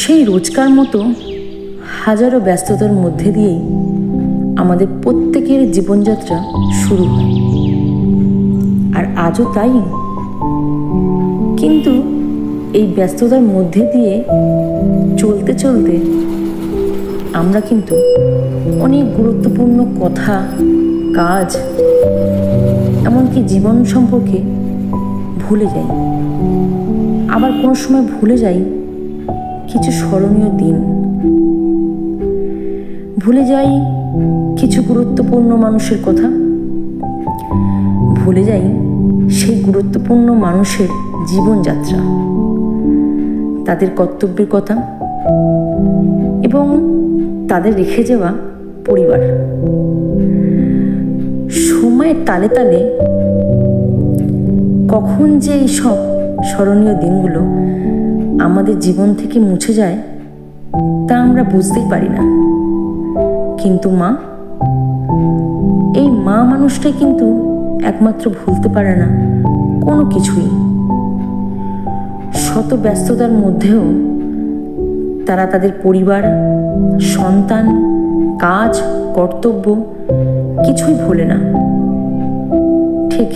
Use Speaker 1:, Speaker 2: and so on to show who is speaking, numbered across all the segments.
Speaker 1: সেই রোজকার মতো হাজারো ব্যস্ততার মধ্যে দিয়েই আমাদের প্রত্যেকের জীবনযাত্রা শুরু হয়, আর আজও তাই। কিন্তু এই ব্যস্ততার মধ্যে দিয়ে চলতে চলতে আমরা কিন্তু অনেক গুরুত্বপূর্ণ কথা, কাজ, এমনকি জীবন সম্পর্কে ভুলে যাই। আবার কোনো সময় ভুলে যাই কিছু স্মরণীয় দিন, ভুলে যাই কিছু গুরুত্বপূর্ণ মানুষের কথা, ভুলে যাই সেই গুরুত্বপূর্ণ মানুষের জীবনযাত্রা, তাদের কর্তব্যের কথা এবং তাদের রেখে যাওয়া পরিবার। সময়ের তালে তালে কখন যে এই সব স্মরণীয় দিনগুলো আমাদের জীবন থেকে মুছে যায় তা আমরা বুঝতেই পারি না। কিন্তু এই মা মানুষটাই কিন্তু একমাত্র ভুলতে পারে না কোনো কিছুই। শত ব্যস্ততার মধ্যেও তারা তাদের পরিবার, সন্তান, কাজ, কর্তব্য কিছুই ভোলে না। ঠিক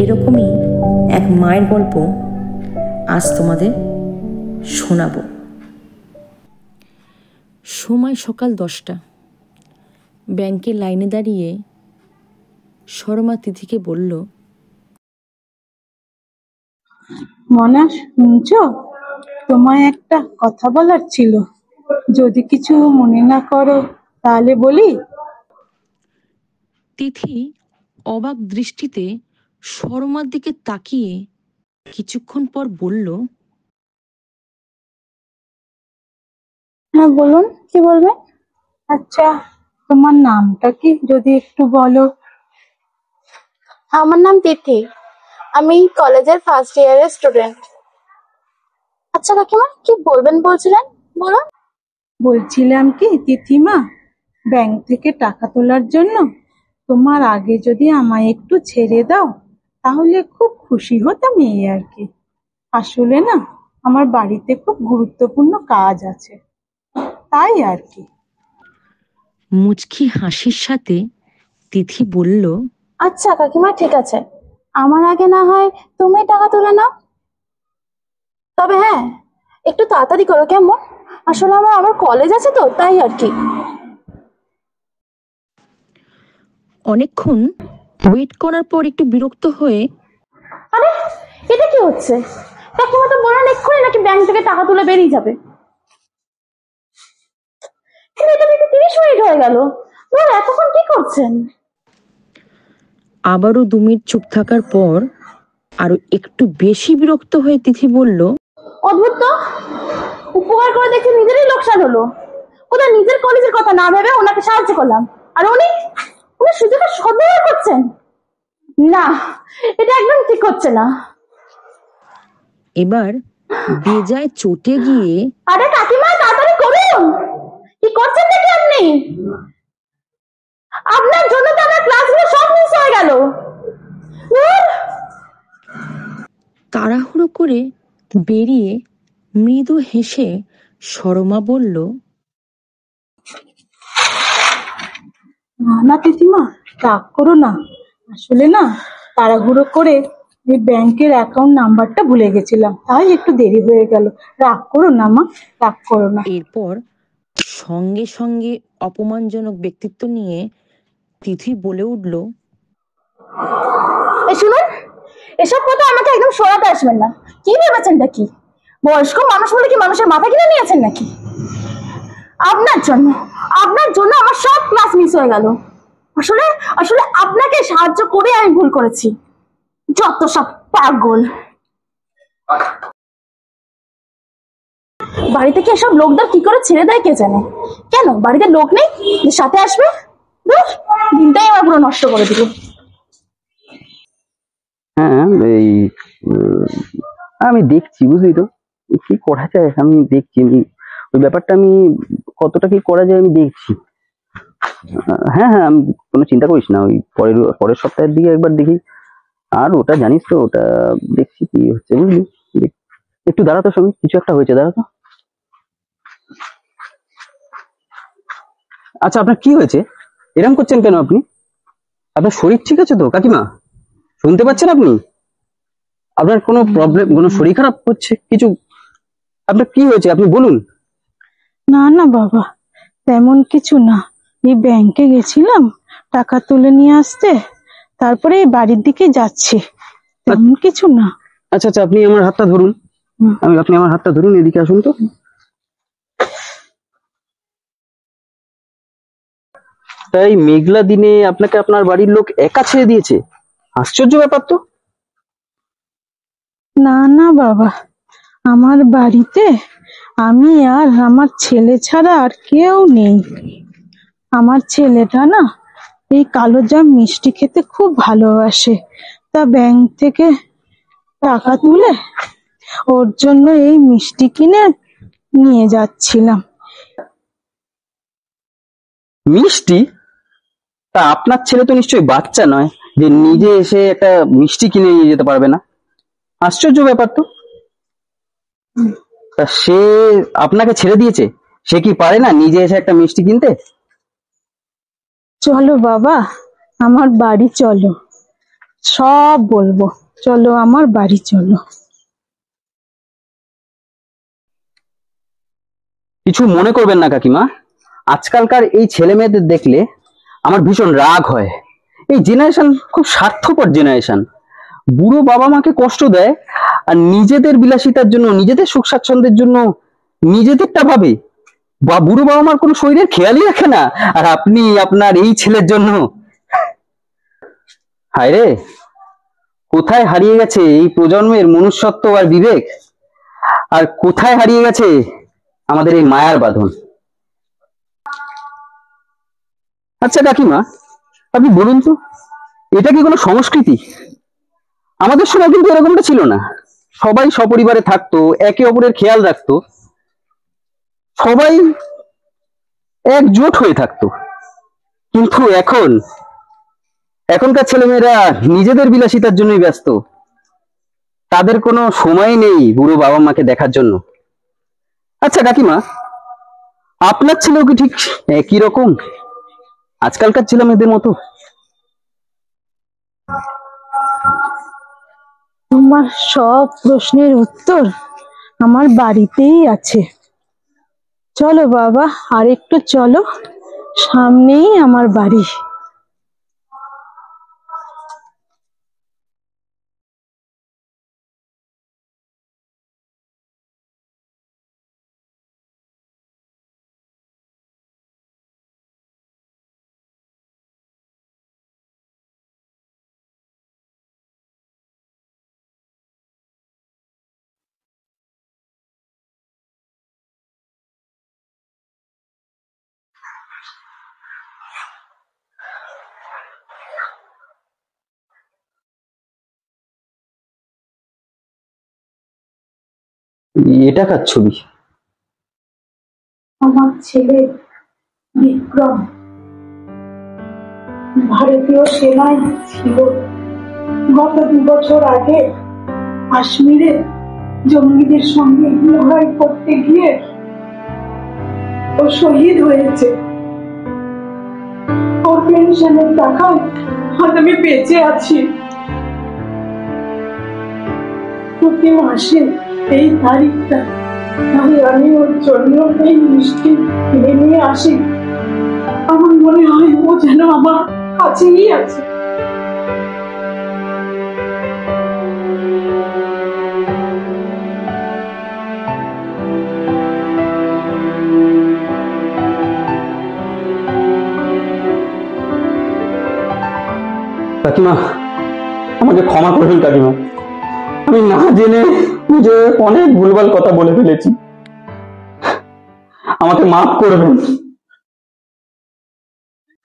Speaker 1: এরকমই এক মায়ের গল্প আজ তোমাদের শোনাবো। সময় সকাল 10টা। ব্যাংকের লাইনে দাঁড়িয়ে সরমা তিথিকে বলল,
Speaker 2: মনা, শুনছ? তোমায় একটা কথা বলার ছিল, যদি কিছু মনে না করো তাহলে বলি।
Speaker 1: তিথি অবাক দৃষ্টিতে সরমার দিকে তাকিয়ে কিছুক্ষণ পর বলল,
Speaker 2: হ্যাঁ বলুন, কি বলবে? আচ্ছা, তোমার নামটা কি যদি একটু বলো।
Speaker 3: আমার নাম তিথি, আমি কলেজের ফার্স্ট ইয়ারের স্টুডেন্ট। আচ্ছা কাকিমা, কি বলবেন বলছিলেন, বলুন।
Speaker 2: বলছিলাম কি তিথিমা, ব্যাংক থেকে টাকা তোলার জন্য তোমার আগে যদি আমায় একটু ছেড়ে দাও তাহলে খুব খুশি হতাম, এই আর কি। আসলে না, আমার বাড়িতে খুব গুরুত্বপূর্ণ কাজ আছে, তাই আর কি।
Speaker 1: মুচকি হাসির সাথে তিথি বলল,
Speaker 3: আচ্ছা কাকিমা, ঠিক আছে, আমার আগে না হয় তুমি টাকা তুলে নাও। তবে হ্যাঁ, একটু তাড়াতাড়ি করো কেমন? আসলে আমার কলেজ আছে তো, তাই আর কি।
Speaker 1: অনেকক্ষণ ওয়েট করার পর একটু বিরক্ত হয়ে,
Speaker 3: আরে এটা কি হচ্ছে? কাকিমা তো বললেন এক্ষুনি নাকি ব্যাংক থেকে টাকা তুলে বেরিয়ে যাবে। কিন্তু এটা দেখতে 30 মিনিট হয়ে গেল, এতক্ষণ কি করছেন?
Speaker 1: আবারও 2 মিনিট চুপ থাকার পর আরো একটু বেশি বিরক্ত হয়ে তিথি বলল,
Speaker 3: অদ্ভুত তো, উপকার করে দেখে নিজেরই লোকসান হলো। কোথায় নিজের কলেজের কথা না ভেবে ওনাকে সাহায্য করলাম, আর উনি সুযোগের সদ্ব্যবহার করছেন। না, এটা একদম ঠিক হচ্ছে না।
Speaker 1: এবার বেজায় চটে গিয়ে,
Speaker 3: আরে কাকিমা, তাড়াতাড়ি করুন, কি করছেন নাকি আপনি? আপনার জন্য তো আমার ক্লাসগুলো সব মিস হয়ে গেল।
Speaker 1: তাড়াহুড়ো করে বেরিয়ে মৃদু হেসে সরমা বলল,
Speaker 2: না তিথিমা, রাগ করো না। আসলে না, তাড়াহুড়ো করে এই ব্যাংকের অ্যাকাউন্ট নাম্বারটা ভুলে গেছিলাম, তাই একটু দেরি হয়ে গেল। রাগ করো না মা, রাগ করো না।
Speaker 1: এরপর সঙ্গে সঙ্গে অপমানজনক ব্যক্তিত্ব নিয়ে তিথি বলে উঠল,
Speaker 3: শুনুন, এসব কথা আমাকে একদম শোনাতে আসবেন না। কি ভেবেছেনটা কি? বয়স্ক মানুষ বলে কি মানুষের মাথা কিনে নিয়েছেন নাকি? আপনার জন্য আমার সব ক্লাস মিস হয়ে গেল। আসলে আসলে আপনাকে সাহায্য করে আমি ভুল করেছি। যত সব পাগল। বাড়িতে কি এসব লোকদের কি করে ছেড়ে দেয় কে জানে। কেন বাড়িতে লোক নেই যে সাথে আসবে? দিনটাই আমার পুরো নষ্ট করে দিল।
Speaker 4: হ্যাঁ, এই আমি দেখছি, বুঝলি তো, কি করা যায় আমি দেখছি। ওই ব্যাপারটা আমি কতটা কি করা যায় আমি দেখছি। হ্যাঁ হ্যাঁ, আমি কোনো চিন্তা করিস না, ওই পরের সপ্তাহের দিকে একবার দেখি। আর ওটা জানিস তো, ওটা দেখছি কি হচ্ছে, বুঝলি। একটু দাঁড়াতো, সঙ্গে কিছু একটা হয়েছে, দাঁড়াতো। আচ্ছা, আপনার কি হয়েছে? এরকম করছেন কেন আপনি? আপনার শরীর ঠিক আছে তো কাকিমা? শুনতে পাচ্ছেন আপনি? আপনার কোনো প্রবলেম, কোনো শরীর খারাপ হচ্ছে কিছু? আপনার কি হয়েছে আপনি বলুন।
Speaker 2: না না বাবা, তেমন কিছু না। এই ব্যাংকে গেছিলাম টাকা তুলে নিয়ে আসতে, তারপরে এই বাড়ির দিকে যাচ্ছি, তেমন কিছু না।
Speaker 4: আচ্ছা আচ্ছা, আপনি আমার হাতটা ধরুন। আপনি আমার হাতটা ধরুন, এদিকে আসুন তো। তাই মেঘলা দিনে আপনাকে আপনার বাড়ির লোক একা ছেড়ে দিয়েছে? আশ্চর্য ব্যাপার তো।
Speaker 2: না না বাবা, আমার বাড়িতে আমি আর আমার ছেলে ছাড়া আর কেউ নেই। আমার ছেলেটা না এই কালো জাম মিষ্টি খেতে খুব ভালোবাসে, তা ব্যাংক থেকে টাকা তুলে ওর জন্য এই মিষ্টি কিনে নিয়ে যাচ্ছিলাম।
Speaker 4: মিষ্টি? তা আপনার ছেলে তো নিশ্চয়ই বাচ্চা নয় যে নিজে এসে একটা মিষ্টি কিনে নিয়ে যেতে পারবে না। আশ্চর্য ব্যাপার তো। তা সে আপনাকে ছেড়ে দিয়েছে, সে কি পারে না নিজে এসে একটা মিষ্টি কিনতে?
Speaker 2: চলো বাবা, আমার বাড়ি চলো, সব বলবো। চলো আমার বাড়ি চলো।
Speaker 4: কিছু মনে করবেন না কাকিমা, আজকালকার এই ছেলে মেয়েদের দেখলে আমার ভীষণ রাগ হয়। এই জেনারেশন খুব স্বার্থপর জেনারেশন। বুড়ো বাবা মাকে কষ্ট দেয় আর নিজেদের বিলাসিতার জন্য, নিজেদের সুখ স্বাচ্ছন্দ্যের জন্য নিজেদেরটা ভাবে। বা বুড়ো বাবা মার কোনো শরীরের খেয়ালই রাখে না, আর আপনি আপনার এই ছেলের জন্য। হায় রে, কোথায় হারিয়ে গেছে এই প্রজন্মের মনুষ্যত্ব আর বিবেক, আর কোথায় হারিয়ে গেছে আমাদের এই মায়ার বাঁধন। আচ্ছা কাকিমা, আপনি বলুন তো, এটা কি কোনো সংস্কৃতি? আমাদের সময় কিন্তু এরকমটা ছিল না। সবাই সপরিবারে থাকতো, একে অপরের খেয়াল রাখতো, সবাই একজোট হয়ে থাকতো। কিন্তু এখনকার ছেলেমেয়েরা নিজেদের বিলাসিতার জন্যই ব্যস্ত। তাদের কোনো সময় নেই বুড়ো বাবা মাকে দেখার জন্য। আচ্ছা কাকিমা, আপনার ছেলেও কি ঠিক একই রকম আজকালকার ছেলে মেয়েদের মতো?
Speaker 2: তোমার সব প্রশ্নের উত্তর আমার বাড়িতেই আছে। চলো বাবা, আর একটু চলো, সামনেই আমার বাড়ি।
Speaker 4: এটা কার ছবি?
Speaker 2: আমার ছেলে বিক্রম ভারতীয় সেনায় ছিল। গত 2 বছর আগে কাশ্মীরে জঙ্গিদের সঙ্গে লড়াই করতে গিয়ে ও শহীদ হয়েছে। ওর পেনশনের টাকায় আজ আমি বেঁচে আছি। প্রতি মাসে এই তারিখটা, তাই আমি ওর জন্য এই মিষ্টি কিনে নিয়ে আসি। আমার মনে হয় ও যেন আমার কাছেই আছে।
Speaker 4: কাকিমা, আমাকে ক্ষমা করবেন কাকিমা, আমি না জেনে বুঝে অনেক ভুলভাল কথা বলে ফেলেছি, আমাকে মাফ করবেন।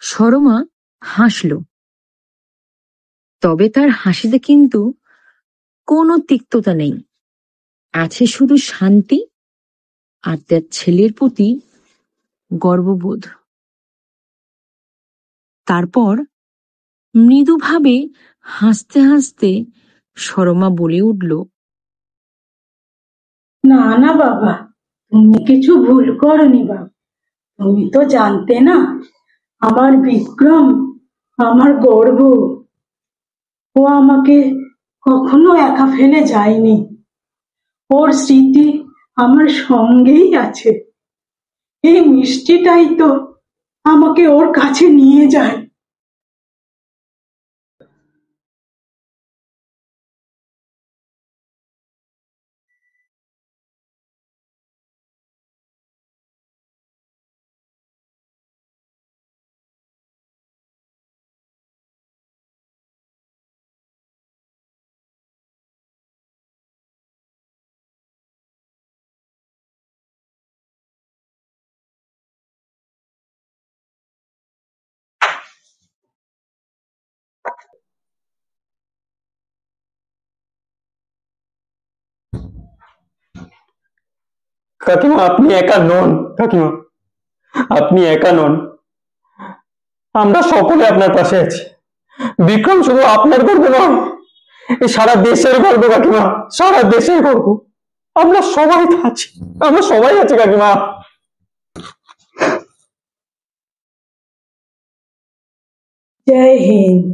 Speaker 1: সরমা হাসল, তবে তার হাসিতে কিন্তু কোনো তিক্ততা নেই, আছে শুধু শান্তি আর তার ছেলের প্রতি গর্ববোধ। তারপর মৃদুভাবে হাসতে হাসতে সরমা বলে উঠল,
Speaker 2: না না বাবা, তুমি কিছু ভুল করনি বাবা। তুমি তো জানতে না আমার বিক্রম আমার গর্ব। ও আমাকে কখনো একা ফেলে যায়নি। ওর স্মৃতি আমার সঙ্গেই আছে। এই মিষ্টিটাই তো আমাকে ওর কাছে নিয়ে যায়।
Speaker 5: কাকিমা, আপনি একা নন। কাকিমা, আপনি একা নন, আমরা সকলে আপনার পাশে আছি। বিক্রম শুধু আপনার গর্ব নয়, এই সারা দেশের গর্ব কাকিমা, সারা দেশের গর্ব। আমরা সবাই আছি, আমরা সবাই আছি কাকিমা।
Speaker 2: জয় হিন্দ।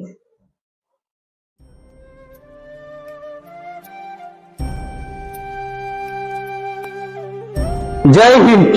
Speaker 5: জয় হিন্দ।